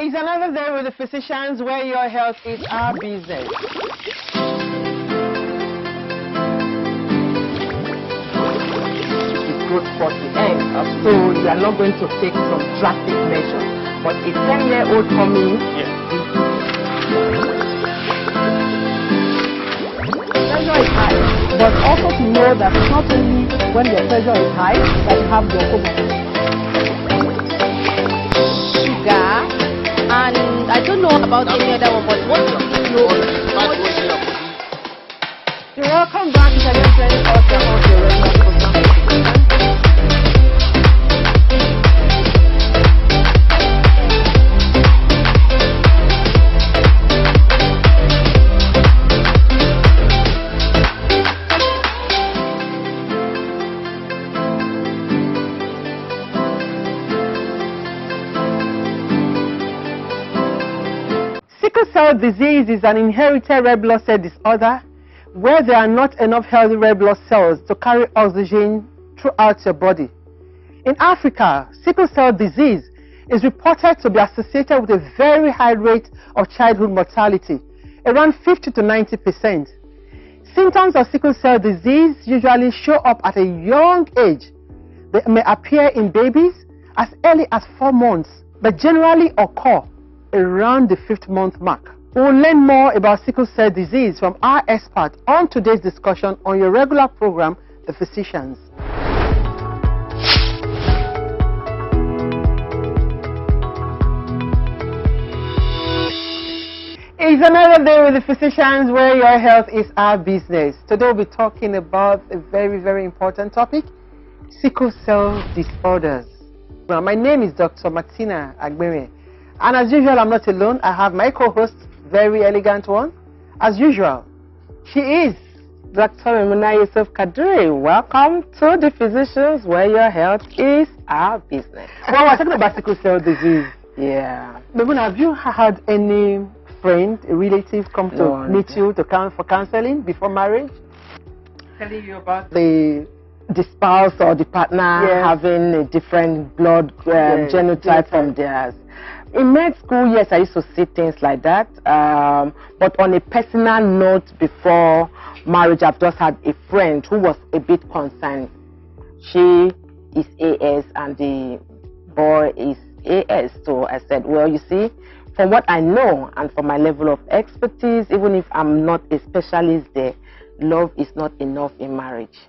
It's another day with the physicians where your health is our business. It goes for the end, so you are not going to take some drastic measures. But a 10-year-old coming, pressure is high. But also to know that not only when your pressure is high that you have glaucoma. Sugar. And I don't know about any other one, but what do you know? You're welcome back to the training portion of your regular program. Sickle cell disease is an inherited red blood cell disorder where there are not enough healthy red blood cells to carry oxygen throughout your body. In Africa, sickle cell disease is reported to be associated with a very high rate of childhood mortality, around 50 to 90%. Symptoms of sickle cell disease usually show up at a young age. They may appear in babies as early as 4 months, but generally occur around the 5th month mark. We will learn more about sickle cell disease from our expert on today's discussion on your regular program, The Physicians. It's another day with The Physicians where your health is our business. Today we'll be talking about a very, very important topic, sickle cell disorders. Well, my name is Dr. Martina Agbere. And as usual, I'm not alone. I have my co-host, very elegant one. As usual, she is Dr. Memuna Yusuf Kadri. Welcome to The Physicians where your health is our business. Well, we're talking about sickle cell disease. Yeah. Memuna, have you had any friend, a relative come to meet you to come for counseling before marriage? Telling you about the spouse or the partner having a different blood genotype from theirs. In med school, yes, I used to see things like that. But on a personal note, before marriage, I've just had a friend who was a bit concerned. She is AS and the boy is AS. So I said, well, you see, from what I know and from my level of expertise, even if I'm not a specialist there, love is not enough in marriage.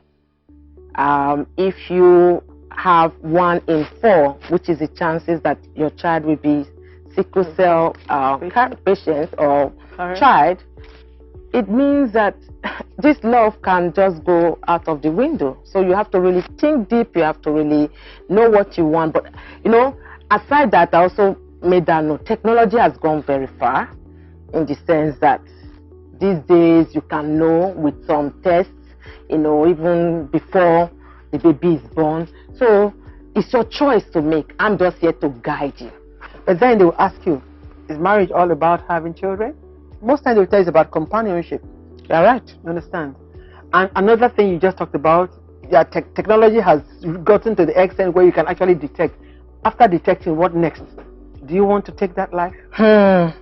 If you have 1 in 4, which is the chances that your child will be sickle cell patient or child, it means that this love can just go out of the window. So you have to really think deep, you have to really know what you want. But, you know, aside that, I also made that note. Technology has gone very far in the sense that these days you can know with some tests, you know, even before the baby is born. So it's your choice to make. I'm just here to guide you. But then they will ask you, is marriage all about having children? Most times they will tell you it's about companionship. You're right. You understand? And another thing you just talked about, that technology has gotten to the extent where you can actually detect. After detecting, what next? Do you want to take that life? Well,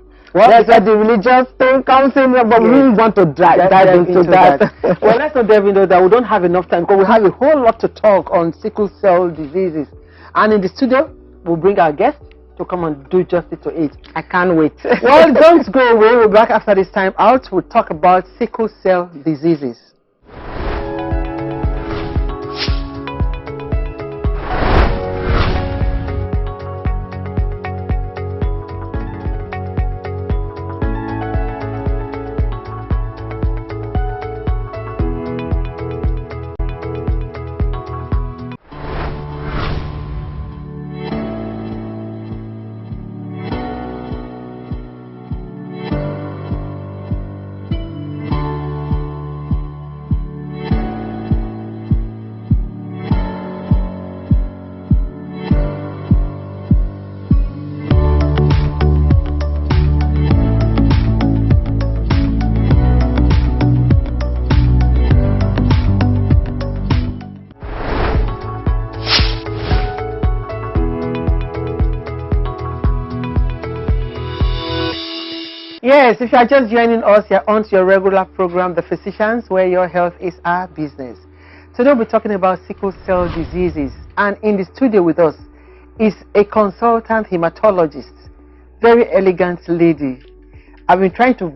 that's why the religious thing comes in, but we really want to dive into that. Well, let's not dive into that. We don't have enough time because we have a whole lot to talk on sickle cell diseases. And in the studio, we'll bring our guest to come and do justice to it. I can't wait. Well, don't go away. We'll be back after this time out. We'll talk about sickle cell diseases. Yes, if you are just joining us, you're on to your regular program, The Physicians, where your health is our business. Today we'll be talking about sickle cell diseases. And in the studio with us is a consultant hematologist, very elegant lady. I've been trying to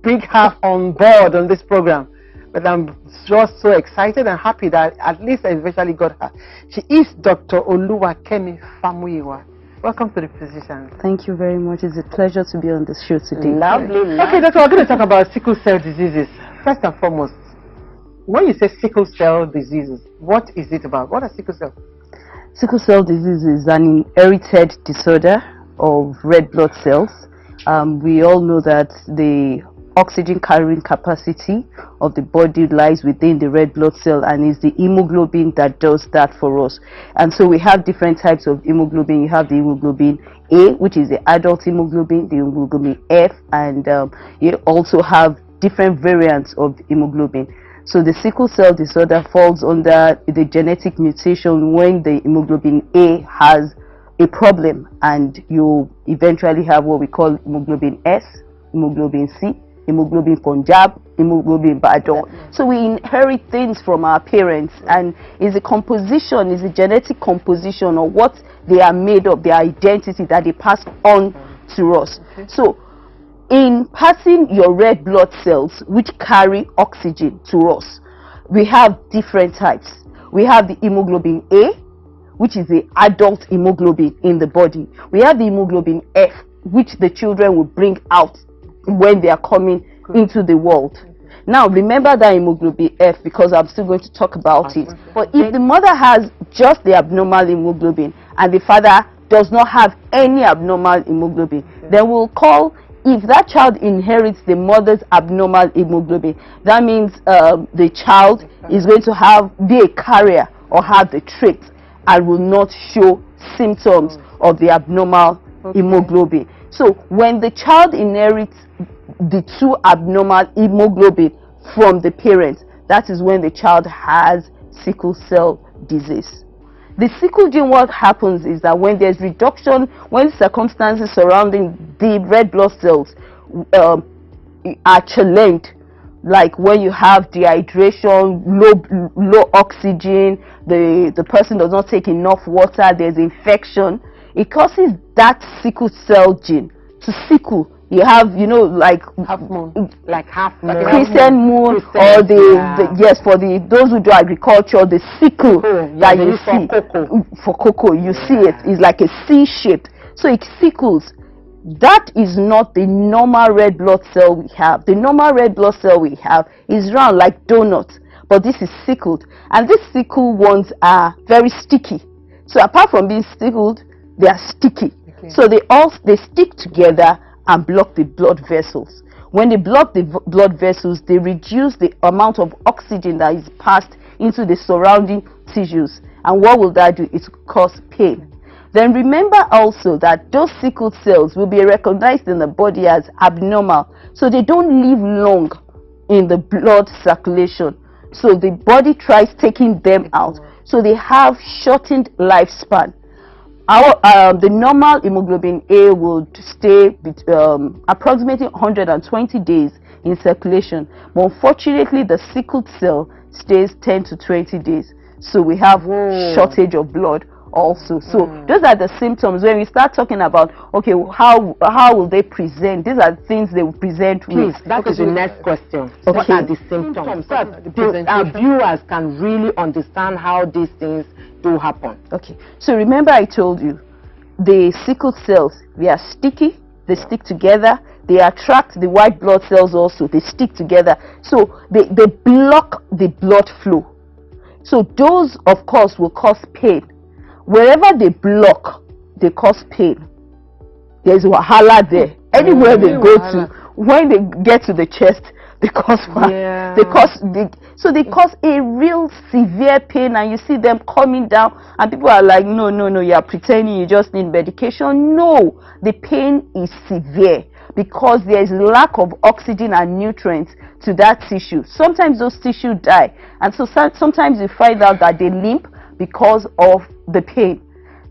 bring her on board on this program, but I'm just so excited and happy that at least I eventually got her. She is Dr. OLUWAKEMI FAMUYIWA. Welcome to The Physicians. Thank you very much. It's a pleasure to be on the show today. Lovely. Okay, Doctor, we're going to talk about sickle cell diseases. First and foremost, when you say sickle cell diseases, what is it about? What are sickle cell? Sickle cell disease is an inherited disorder of red blood cells. We all know that the oxygen carrying capacity of the body lies within the red blood cell, and it's the hemoglobin that does that for us. And so we have different types of hemoglobin. You have the hemoglobin A, which is the adult hemoglobin, the hemoglobin F, and you also have different variants of hemoglobin. So the sickle cell disorder falls under the genetic mutation when the hemoglobin A has a problem, and you eventually have what we call hemoglobin S, hemoglobin C, hemoglobin Punjab, hemoglobin Badon. So we inherit things from our parents, and is a composition, is a genetic composition of what they are made of, their identity that they pass on to us. So in passing your red blood cells, which carry oxygen to us, we have different types. We have the hemoglobin A, which is the adult hemoglobin in the body. We have the hemoglobin F, which the children will bring out when they are coming into the world. Now remember that hemoglobin F, because I'm still going to talk about it. But if the mother has just the abnormal hemoglobin and the father does not have any abnormal hemoglobin, then we'll call, if that child inherits the mother's abnormal hemoglobin, that means the child is going to be a carrier or have the trait and will not show symptoms of the abnormal hemoglobin. So when the child inherits the two abnormal hemoglobin from the parents, that is when the child has sickle cell disease. The sickle gene, what happens is that when there's reduction, when circumstances surrounding the red blood cells are challenged, like when you have dehydration, low oxygen, the person does not take enough water, there's infection, it causes that sickle cell gene to sickle. You have, you know, like half moon, like half moon, crescent moon, or yes, for those who do agriculture, the sickle that you see for cocoa, you see it's like a C shape, so it sickles. That is not the normal red blood cell we have. The normal red blood cell we have is round like donuts, but this is sickled, and these sickle ones are very sticky. So apart from being sickled, they are sticky. So they stick together and block the blood vessels. When they block the blood vessels, they reduce the amount of oxygen that is passed into the surrounding tissues. And what will that do? It will cause pain. Then remember also that those sickle cells will be recognized in the body as abnormal, so they don't live long in the blood circulation. So the body tries taking them out, so they have shortened lifespan. The normal hemoglobin A will stay approximately 120 days in circulation, but unfortunately the sickled cell stays 10 to 20 days. So we have shortage of blood also. So those are the symptoms. When we start talking about, okay, how will they present? These are things they will present with. That is the next question. Okay. What are the symptoms? So our viewers can really understand how these things do happen. Okay, so remember I told you the sickle cells, they are sticky, they stick together, they attract the white blood cells also, they stick together, so they block the blood flow. So those of course will cause pain. Wherever they block, they cause pain. There's wahala there. Anywhere they go to, when they get to the chest, they cause they cause a real severe pain, and you see them coming down, and people are like, no, you are pretending you just need medication. No, the pain is severe because there is lack of oxygen and nutrients to that tissue. Sometimes those tissues die, and so sometimes you find out that they limp because of the pain.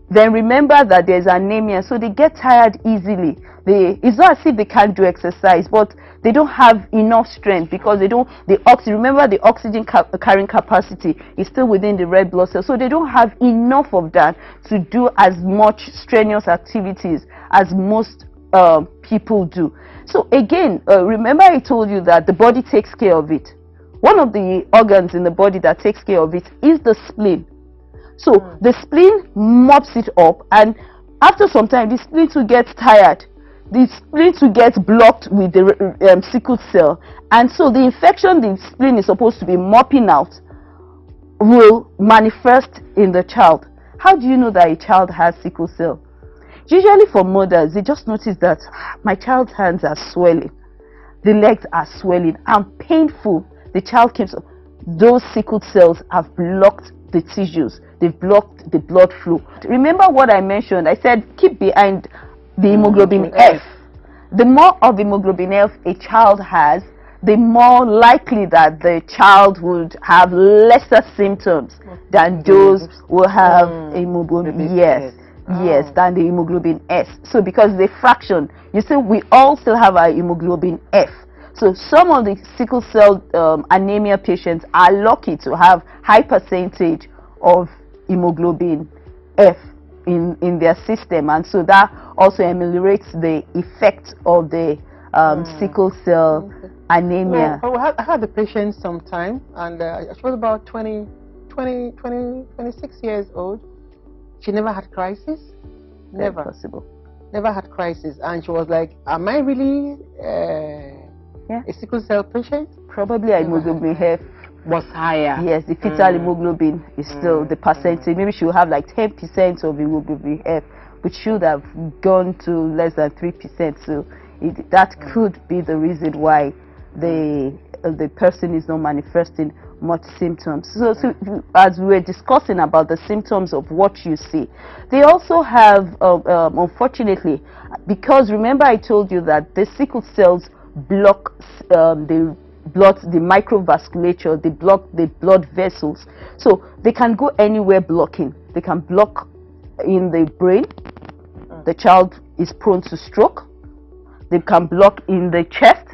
then remember that there's anemia, so they get tired easily. It's not as if they can't do exercise, but they don't have enough strength because remember the oxygen carrying capacity is still within the red blood cell, so they don't have enough of that to do as much strenuous activities as most people do. So again, remember I told you that the body takes care of it. One of the organs in the body that takes care of it is the spleen. So the spleen mops it up, and after some time the spleen will get tired. The spleen will get blocked with the sickle cell, and so the infection the spleen is supposed to be mopping out will manifest in the child. How do you know that a child has sickle cell? Usually for mothers, they just notice that my child's hands are swelling, the legs are swelling and painful. The child came, those sickle cells have blocked the tissues, they've blocked the blood flow. Remember what I mentioned? I said keep behind the hemoglobin F. The more of hemoglobin F a child has, the more likely that the child would have lesser symptoms than those who have hemoglobin yes, than the hemoglobin S. So because the fraction, you see, we all still have our hemoglobin F. So some of the sickle cell anemia patients are lucky to have high percentage of hemoglobin F in their system, and so that also ameliorates the effect of the sickle cell anemia. Well, I had the patient sometime, and she was about 26 years old. She never had crisis. Never. Possible. Never had crisis, and she was like, "Am I really a sickle cell patient?" Probably hemoglobin F was higher. Yes, the fetal hemoglobin is still the percentage. Maybe she will have like 10% of hemoglobin F, which should have gone to less than 3%. So that could be the reason why the person is not manifesting much symptoms. So as we were discussing about the symptoms of what you see, they also have, unfortunately, because remember I told you that the sickle cells block the microvasculature, they block the blood vessels, so they can go anywhere blocking. They can block in the brain, the child is prone to stroke. They can block in the chest,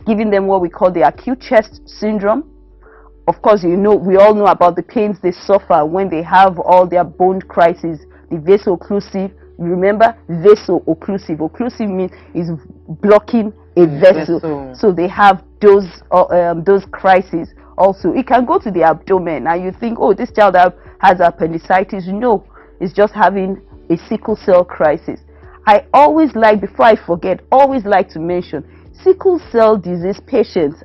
giving them what we call the acute chest syndrome. Of course, you know, we all know about the pains they suffer when they have all their bone crises, the vaso-occlusive. Remember, vaso-occlusive. Occlusive means is blocking a vessel. So they have those crises also. It can go to the abdomen, and you think, oh, this child has appendicitis. No, it's just having a sickle cell crisis. I always like, before I forget, always like to mention, sickle cell disease patients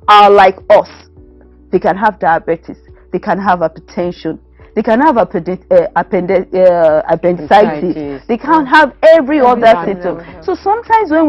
are like us. They can have diabetes, they can have hypertension, they can have appendicitis, they can have every other symptom. So sometimes when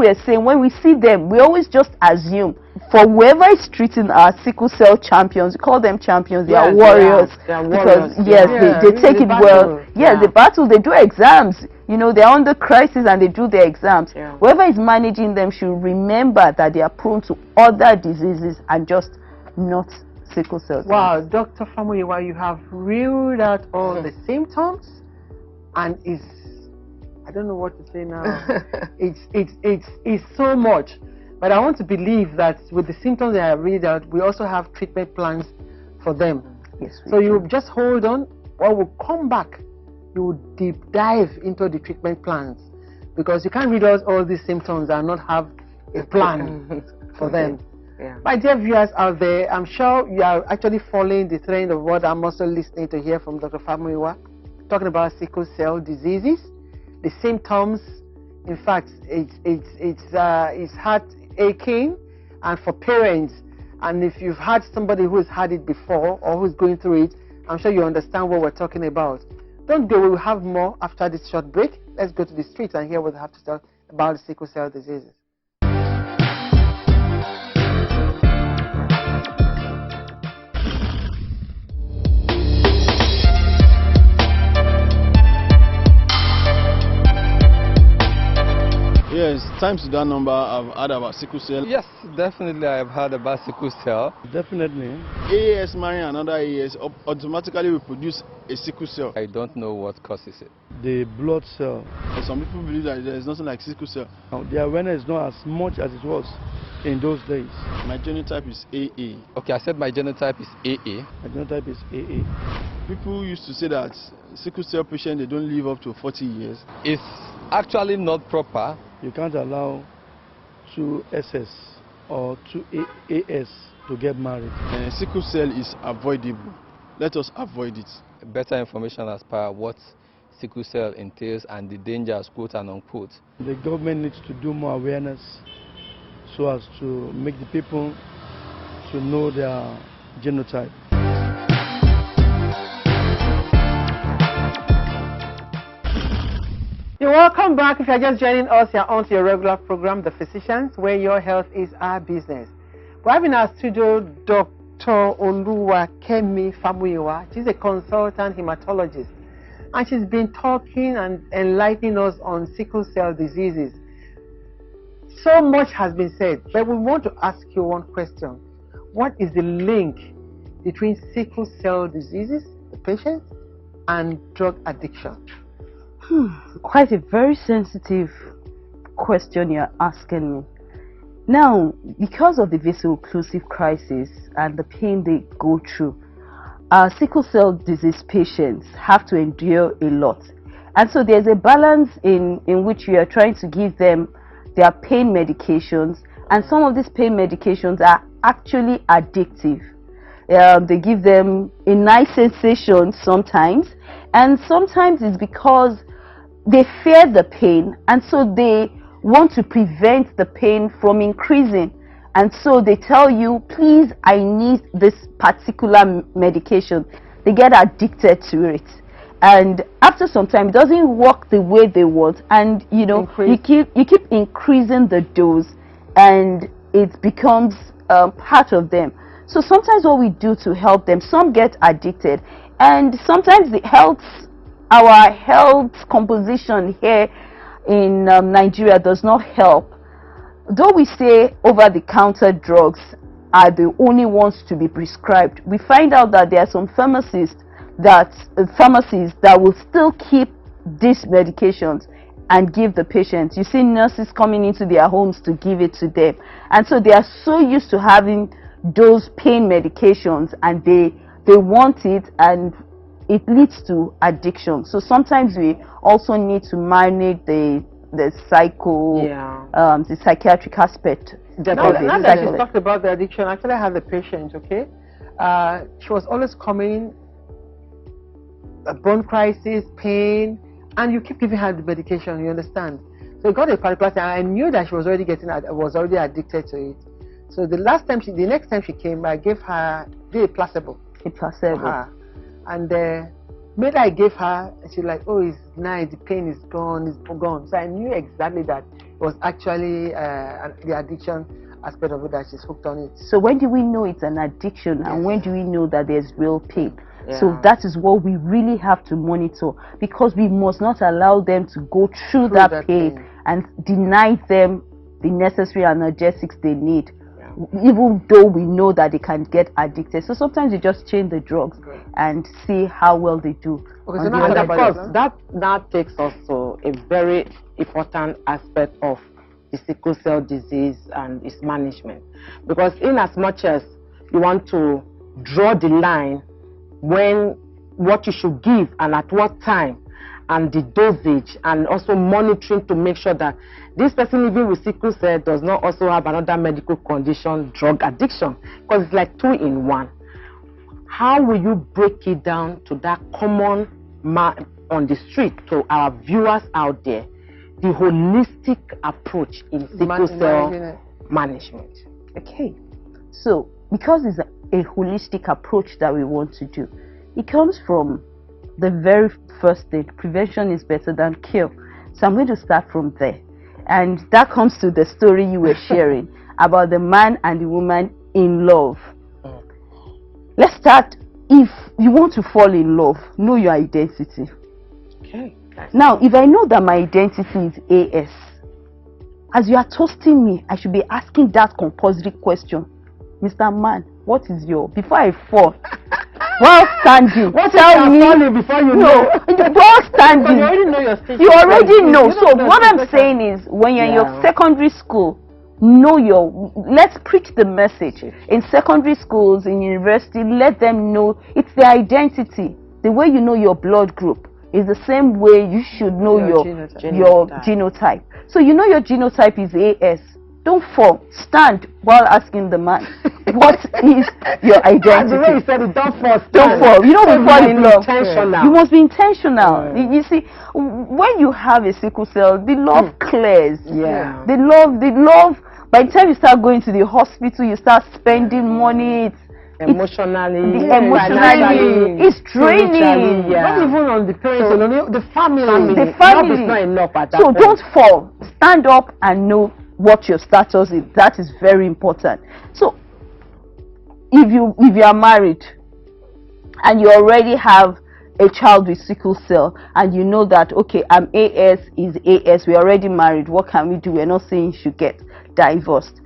we see them, we always just assume for whoever is treating our sickle cell champions, we call them champions, they are warriors. They are warriors. Because yes, they take it well. Yes, the battle, they do exams. You know, they're under crisis and they do their exams. Whoever is managing them should remember that they are prone to other diseases and just not sickle cell. Wow, Dr. FAMUYIWA, you have ruled out all the symptoms, and I don't know what to say now. it's so much, but I want to believe that with the symptoms that I have read out, we also have treatment plans for them. Yes. So you just hold on, or we'll come back. You will deep dive into the treatment plans, because you can't read out all these symptoms and not have a plan for them. My dear viewers out there, I'm sure you are actually following the trend of what I'm also listening to hear from Dr. FAMUYIWA, talking about sickle cell diseases, the symptoms. In fact, it's heart aching, and for parents, and if you've had somebody who's had it before or who's going through it, I'm sure you understand what we're talking about. Don't go, we'll have more after this short break. Let's go to the streets and hear what they have to talk about the sickle cell diseases. Yes, times to that number, I've heard about sickle cell. Yes, definitely I have heard about sickle cell. Definitely. AAS marrying another AAS automatically will produce a sickle cell. I don't know what causes it. The blood cell. Some people believe that there is nothing like sickle cell. Now, the awareness is not as much as it was in those days. My genotype is AA. Okay, I said my genotype is AA. My genotype is AA. People used to say that sickle cell patients, they don't live up to 40 years. It's actually not proper. You can't allow 2 SS or 2 AS to get married. Sickle cell is avoidable. Let us avoid it. Better information as per what sickle cell entails and the dangers, quote and unquote. The government needs to do more awareness so as to make the people to know their genotype. You're welcome back. If you're just joining us, you're on to your regular program, The Physicians, where your health is our business. We have in our studio Dr. OLUWAKEMI FAMUYIWA. She's a consultant hematologist, and she's been talking and enlightening us on sickle cell diseases. So much has been said, but we want to ask you one question. What is the link between sickle cell diseases, the patients, and drug addiction? Quite a very sensitive question you're asking me. Now, because of the vaso-occlusive crisis and the pain they go through, sickle cell disease patients have to endure a lot. And so there's a balance in which we are trying to give them their pain medications, and some of these pain medications are actually addictive. They give them a nice sensation sometimes, and sometimes it's because they fear the pain, and so they want to prevent the pain from increasing, and so they tell you, please, I need this particular medication. They get addicted to it, and after some time it doesn't work the way they want, and you know, you keep increasing the dose, and it becomes part of them. So sometimes what we do to help them, some get addicted, and sometimes it helps. Our health composition here in Nigeria does not help. Though we say over-the-counter drugs are the only ones to be prescribed, we find out that there are some pharmacies that will still keep these medications and give the patients. You see nurses coming into their homes to give it to them, and so they are so used to having those pain medications, and they want it, and it leads to addiction. So sometimes we also need to manage the psychiatric aspect. Now that you talked about the addiction, actually I had a patient, okay? She was always coming, a bone crisis, pain, and you keep giving her the medication, you understand? So it got a particular time, I knew that she was already addicted to it. So the next time she came, I gave her a placebo. A placebo. And maybe I gave her, she's like, oh, it's nice, the pain is gone, it's gone. So I knew exactly that it was actually the addiction aspect of it, that she's hooked on it. So when do we know it's an addiction, and when do we know that there's real pain? So that is what we really have to monitor, because we must not allow them to go through that pain and deny them the necessary analgesics they need. Even though we know that they can get addicted. So sometimes you just change the drugs and see how well they do. Okay, so and of course, that takes us to a very important aspect of the sickle cell disease and its management. Because in as much as you want to draw the line when what you should give and at what time, and the dosage, and also monitoring to make sure that this person living with sickle cell does not also have another medical condition, drug addiction, because it's like 2 in 1. How will you break it down to that common man on the street, to our viewers out there, the holistic approach in sickle cell management? Okay, so because it's a holistic approach that we want to do, it comes from the very first thing. Prevention is better than cure. So I'm going to start from there, and that comes to the story you were sharing about the man and the woman in love. Let's start. If you want to fall in love, know your identity. Okay. Now, if I know that my identity is AS, as you are toasting me, I should be asking that compulsory question. Mr. Man, what is your, before I fall, while standing, What tell me, before you no, while standing, you already know your station. you already know. So what I'm saying is, when you're in your secondary school, let's preach the message. In secondary schools, in university, let them know it's their identity. The way you know your blood group is the same way you should know your genotype. So you know your genotype is AS. Don't fall. Stand while asking the man, what is your identity? The way you said it, don't fall. Don't fall. You know, before you love. Intentional. You must be intentional. You see, when you have a sickle cell, the love clears. Yeah. The love. By the time you start going to the hospital, you start spending money. Emotionally, it's draining. Not even on the parents alone, the family. The family. Not enough at that So point. don't fall. Stand up and know what your status is. That is very important. So if you are married and you already have a child with sickle cell and you know that, okay, I'm AS is AS, we're already married, what can we do? We're not saying you should get divorced.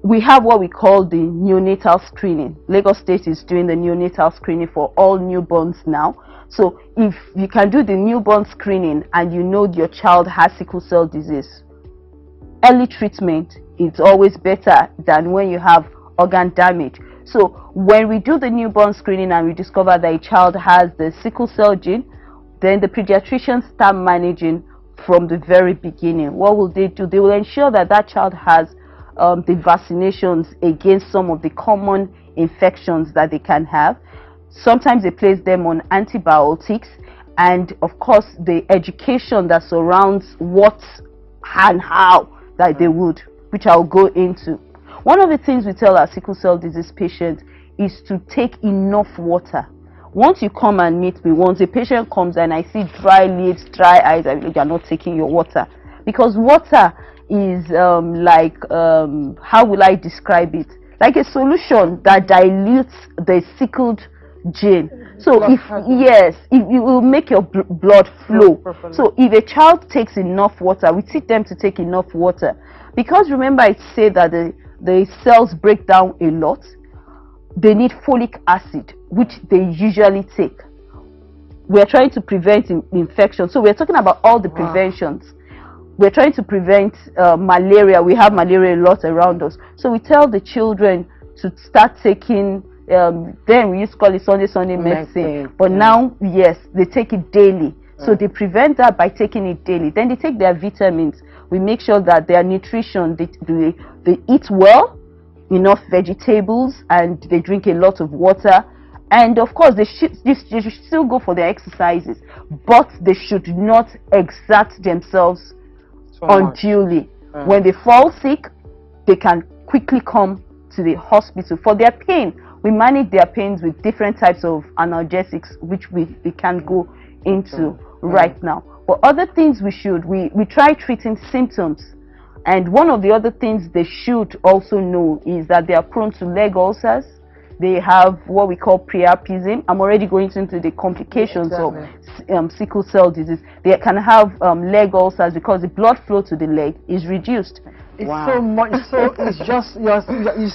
We have what we call the neonatal screening. Lagos State is doing the neonatal screening for all newborns now. So if you can do the newborn screening and you know your child has sickle cell disease, early treatment is always better than when you have organ damage. So when we do the newborn screening and we discover that a child has the sickle cell gene, then the pediatricians start managing from the very beginning. What will they do? They will ensure that that child has the vaccinations against some of the common infections that they can have. Sometimes they place them on antibiotics, and of course the education that surrounds what and how that they would, which I'll go into. One of the things we tell our sickle cell disease patients is to take enough water. Once you come and meet me, once a patient comes and I see dry lips, dry eyes, I mean, you're not taking your water, because water is how will I describe it? Like a solution that dilutes the sickled gene. So it will make your blood flow. So if a child takes enough water, we teach them to take enough water, because remember I said that the cells break down a lot. They need folic acid, which they usually take. We're trying to prevent infection, so we're talking about all the preventions. We're trying to prevent malaria. We have malaria a lot around us, so we tell the children to start taking then we used to call it Sunday medicine, but now yes, they take it daily. So they prevent that by taking it daily. Then they take their vitamins. We make sure that their nutrition, they eat well, enough vegetables, and they drink a lot of water. And of course they should still go for their exercises, but they should not exert themselves unduly. When they fall sick, they can quickly come to the hospital for their pain. We manage their pains with different types of analgesics, which we can't go into right now. But other things we try treating symptoms. And one of the other things they should also know is that they are prone to leg ulcers. They have what we call priapism. I'm already going into the complications of sickle cell disease. They can have leg ulcers because the blood flow to the leg is reduced. It's so much. So it's just you're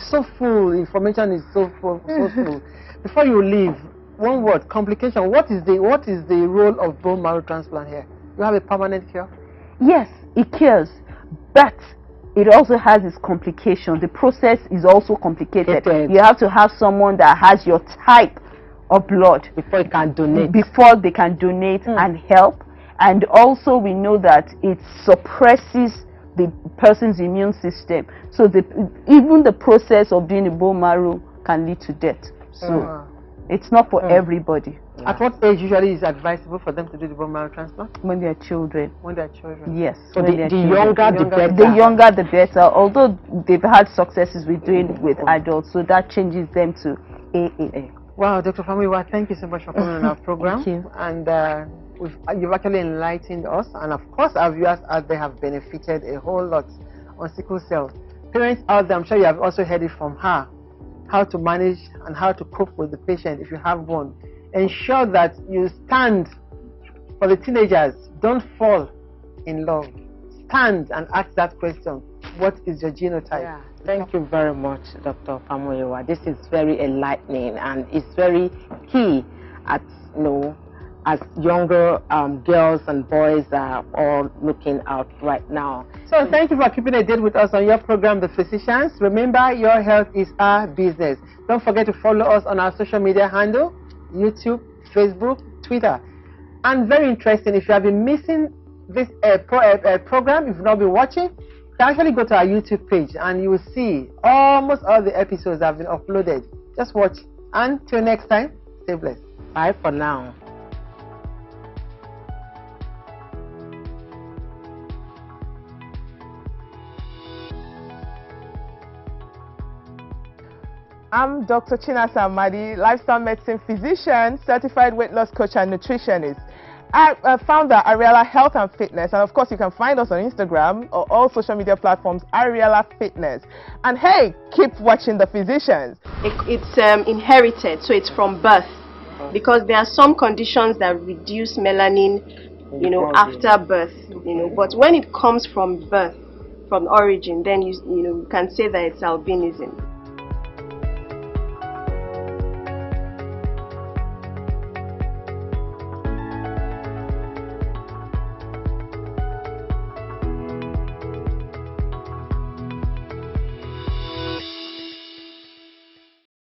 so full. Information is so full. Before you leave, one word: complication. What is the role of bone marrow transplant here? You have a permanent cure? Yes, it cures, but it also has its complications. The process is also complicated. You have to have someone that has your type of blood before you can donate. Before they can donate and help. And also we know that it suppresses the person's immune system. So even the process of doing a bone marrow can lead to death. So it's not for everybody. At what age usually is advisable for them to do the bone marrow transplant? When they are children. When they are children. Yes. So the younger the better. The younger the better. Although they've had successes with doing it with adults, so that changes them to AA. Wow, Dr. FAMUYIWA, thank you so much for coming on our program. Thank you. And you've actually enlightened us, and of course our viewers out there have benefited a whole lot on sickle cell. Parents out there, I'm sure you have also heard it from her, how to manage and how to cope with the patient if you have one. Ensure that you stand for the teenagers. Don't fall in love. Stand stand and ask that question. What is your genotype? Yeah. Thank you very much, Dr. FAMUYIWA. This is very enlightening, and it's very key at, as younger girls and boys are all looking out right now. So thank you for keeping a date with us on your program, The Physicians. Remember, your health is our business. Don't forget to follow us on our social media handle, YouTube, Facebook, Twitter. And very interesting, if you have been missing this program, if you've not been watching, you can actually go to our YouTube page and you will see almost all the episodes have been uploaded. Just watch. Until next time, stay blessed. Bye for now. I'm Dr. Chinasa Amadi, lifestyle medicine physician, certified weight loss coach and nutritionist. I founder Ariella Health and Fitness, and of course you can find us on Instagram or all social media platforms, Ariella Fitness. And hey, keep watching The Physicians. It's inherited, so it's from birth, because there are some conditions that reduce melanin, after birth, but when it comes from birth, from origin, then you can say that it's albinism.